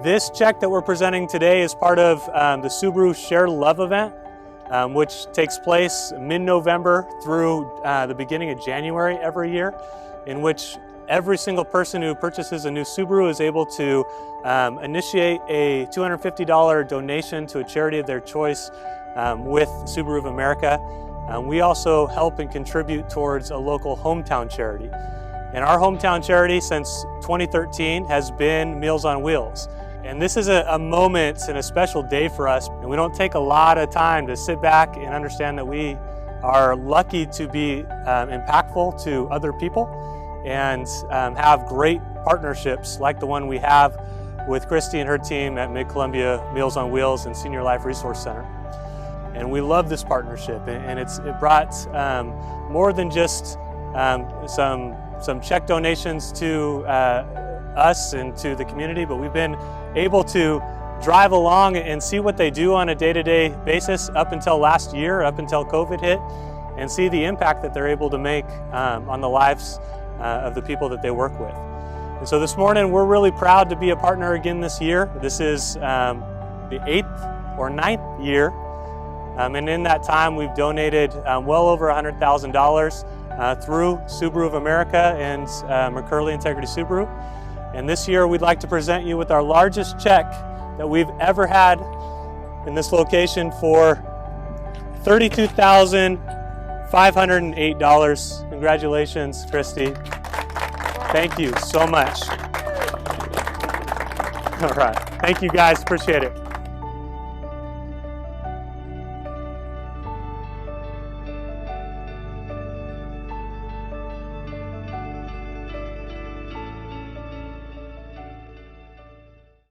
This check that we're presenting today is part of the Subaru Share Love event, which takes place mid-November through the beginning of January every year, in which every single person who purchases a new Subaru is able to initiate a $250 donation to a charity of their choice with Subaru of America. We also help and contribute towards a local hometown charity. And our hometown charity since 2013 has been Meals on Wheels. And this is a moment and a special day for us. And we don't take a lot of time to sit back and understand that we are lucky to be impactful to other people and have great partnerships like the one we have with Christy and her team at Mid-Columbia Meals on Wheels and Senior Life Resource Center. And we love this partnership, and it brought more than just some check donations to us and to the community, but we've been able to drive along and see what they do on a day-to-day basis up until last year, up until COVID hit, and see the impact that they're able to make on the lives of the people that they work with. And so this morning, we're really proud to be a partner again this year. This is the 8th or 9th year, and in that time, we've donated well over $100,000 through Subaru of America and McCurley Integrity Subaru. And this year, we'd like to present you with our largest check that we've ever had in this location for $32,508. Congratulations, Christy. Thank you so much. All right. Thank you, guys. Appreciate it.